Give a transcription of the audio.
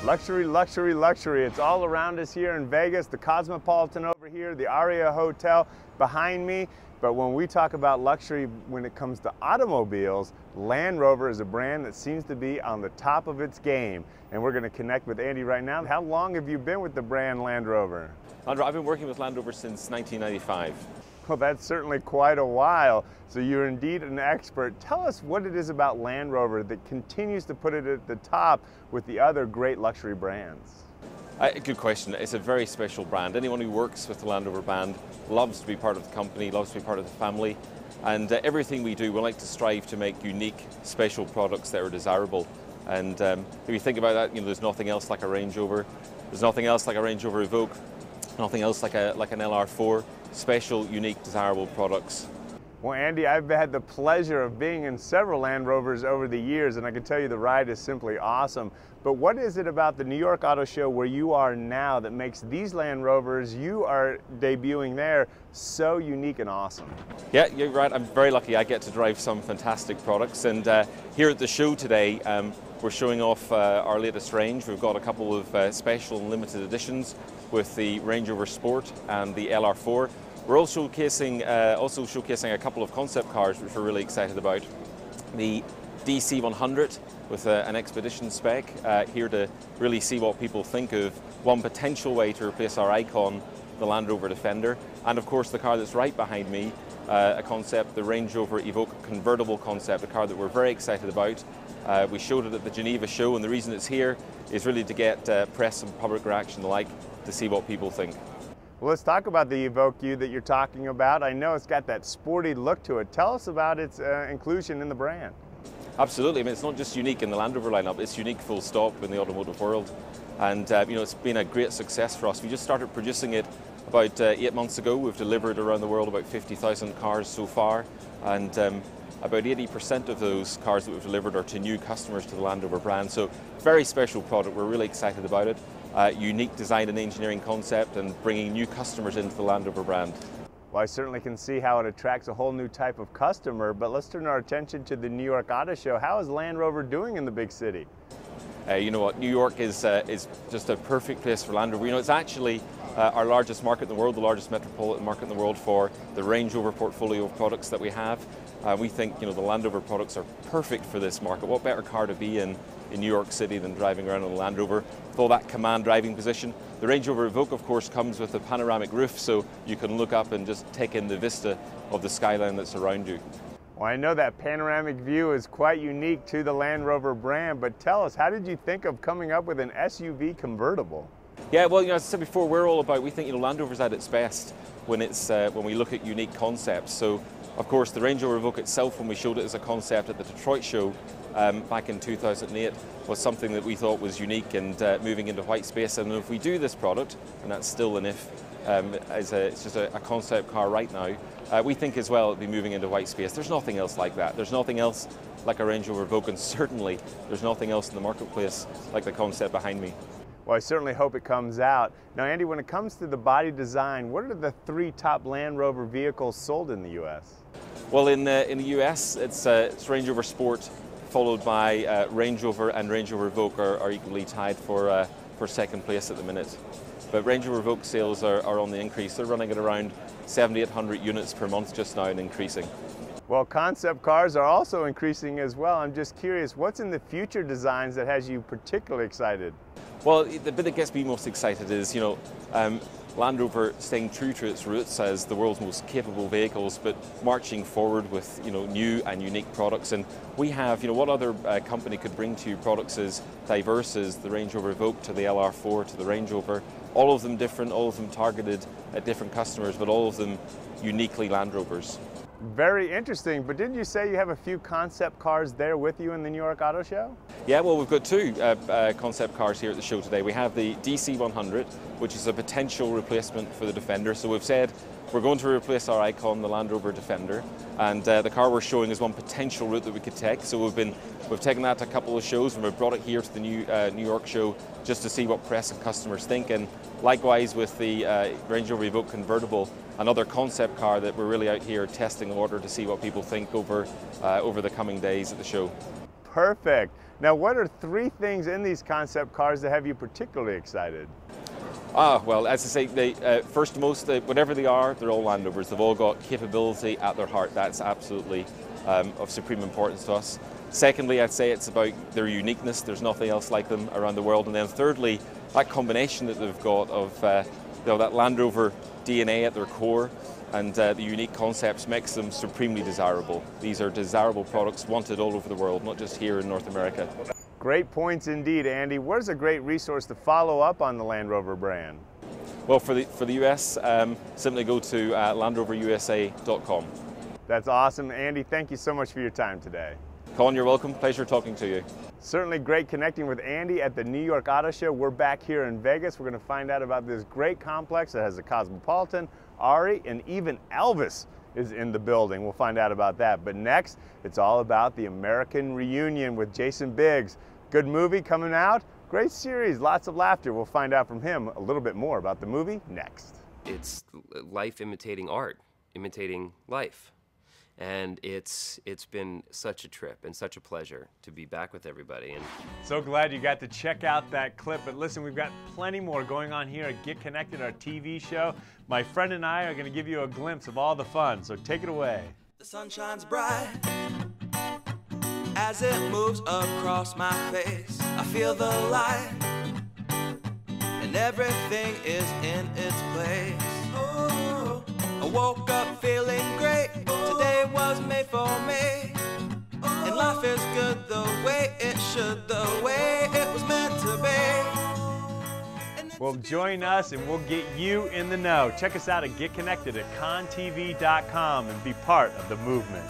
Luxury, luxury, luxury. It's all around us here in Vegas. The Cosmopolitan over here, the Aria Hotel behind me. But when we talk about luxury, when it comes to automobiles, Land Rover is a brand that seems to be on the top of its game. And we're going to connect with Andy right now. How long have you been with the brand Land Rover? I've been working with Land Rover since 1995. Well, that's certainly quite a while. So you're indeed an expert. Tell us what it is about Land Rover that continues to put it at the top with the other great luxury brands. Good question. It's a very special brand. Anyone who works with the Land Rover brand loves to be part of the company, loves to be part of the family. And everything we do, we like to strive to make unique, special products that are desirable. And if you think about that, there's nothing else like a Range Rover. There's nothing else like a Range Rover Evoque. Nothing else like an LR4. Special, unique, desirable products. Well, Andy, I've had the pleasure of being in several Land Rovers over the years, and I can tell you the ride is simply awesome. But what is it about the New York Auto Show where you are now that makes these Land Rovers you are debuting there so unique and awesome? Yeah, you're right. I'm very lucky. I get to drive some fantastic products. And here at the show today, we're showing off our latest range. We've got a couple of special and limited editions with the Range Rover Sport and the LR4. We're also showcasing a couple of concept cars which we're really excited about. The DC100 with an Expedition spec, here to really see what people think of one potential way to replace our icon, the Land Rover Defender. And of course the car that's right behind me, a concept, the Range Rover Evoque convertible concept, a car that we're very excited about. We showed it at the Geneva show, and the reason it's here is really to get press and public reaction alike to see what people think. Well, let's talk about the Evoque that you're talking about. I know it's got that sporty look to it. Tell us about its inclusion in the brand. Absolutely. I mean, it's not just unique in the Land Rover lineup, it's unique full stop in the automotive world. And it's been a great success for us. We just started producing it about 8 months ago. We've delivered around the world about 50,000 cars so far. And about 80% of those cars that we've delivered are to new customers to the Land Rover brand. So very special product. We're really excited about it. Unique design and engineering concept, and bringing new customers into the Land Rover brand. Well, I certainly can see how it attracts a whole new type of customer, but let's turn our attention to the New York Auto Show. How is Land Rover doing in the big city? You know what, New York is just a perfect place for Land Rover. It's actually our largest market in the world, the largest metropolitan market in the world for the Range Rover portfolio of products that we have. We think the Land Rover products are perfect for this market. What better car to be in New York City than driving around on a Land Rover with all that command driving position. The Range Rover Evoque, of course, comes with a panoramic roof, so you can look up and just take in the vista of the skyline that's around you. Well, I know that panoramic view is quite unique to the Land Rover brand, but tell us, how did you think of coming up with an SUV convertible? Yeah, well, as I said before, we think Land Rover's at its best when we look at unique concepts. So, of course, the Range Rover Evoque itself, when we showed it as a concept at the Detroit show back in 2008, was something that we thought was unique and moving into white space. And if we do this product, and that's still an if, it's just a concept car right now, we think as well it'll be moving into white space. There's nothing else like that. There's nothing else like a Range Rover Evoque, and certainly there's nothing else in the marketplace like the concept behind me. Well, I certainly hope it comes out. Now, Andy, when it comes to the body design, what are the 3 top Land Rover vehicles sold in the U.S.? Well, in the U.S., it's Range Rover Sport, followed by Range Rover, and Range Rover Evoque are equally tied for second place at the minute. But Range Rover Evoque sales are on the increase. They're running at around 7,800 units per month just now and increasing. Well, concept cars are also increasing as well. I'm just curious, what's in the future designs that has you particularly excited? Well, the bit that gets me most excited is, Land Rover staying true to its roots as the world's most capable vehicles, but marching forward with new and unique products. And we have, what other company could bring to you products as diverse as the Range Rover Evoque to the LR4 to the Range Rover, all of them different, all of them targeted at different customers, but all of them uniquely Land Rovers. Very interesting, but didn't you say you have a few concept cars there with you in the New York Auto Show? Yeah, well, we've got 2 concept cars here at the show today. We have the DC100, which is a potential replacement for the Defender. So we've said we're going to replace our icon, the Land Rover Defender, and the car we're showing is one potential route that we could take. So we've taken that to a couple of shows, and we've brought it here to the New York show just to see what press and customers think. And likewise with the Range Rover Evoque convertible, another concept car that we're really out here testing the water to see what people think over the coming days at the show. Perfect. Now, what are 3 things in these concept cars that have you particularly excited? Well, as I say, first and most, whatever they are, they're all Land Rovers. They've all got capability at their heart. That's absolutely of supreme importance to us. Secondly, I'd say it's about their uniqueness. There's nothing else like them around the world. And then thirdly, that combination that they've got of that Land Rover DNA at their core and the unique concepts makes them supremely desirable. These are desirable products wanted all over the world, not just here in North America. Great points indeed, Andy. Where's a great resource to follow up on the Land Rover brand? Well, for the US, simply go to landroverusa.com. That's awesome. Andy, thank you so much for your time today. Conn, you're welcome. Pleasure talking to you. Certainly great connecting with Andy at the New York Auto Show. We're back here in Vegas. We're going to find out about this great complex that has a Cosmopolitan, Ari, and even Elvis is in the building. We'll find out about that. But next, it's all about the American Reunion with Jason Biggs. Good movie coming out. Great series, lots of laughter. We'll find out from him a little bit more about the movie next. It's life imitating art, imitating life. And it's been such a trip and such a pleasure to be back with everybody. And so glad you got to check out that clip. But listen, we've got plenty more going on here at Get Connected, our TV show. My friend and I are going to give you a glimpse of all the fun, so take it away. The sun shines bright as it moves across my face. I feel the light and everything is in its place. Oh, I woke up feeling great. Today was made for me, and life is good the way it should, the way it was meant to be. Well, join us and we'll get you in the know. Check us out at Get Connected at conntv.com and be part of the movement.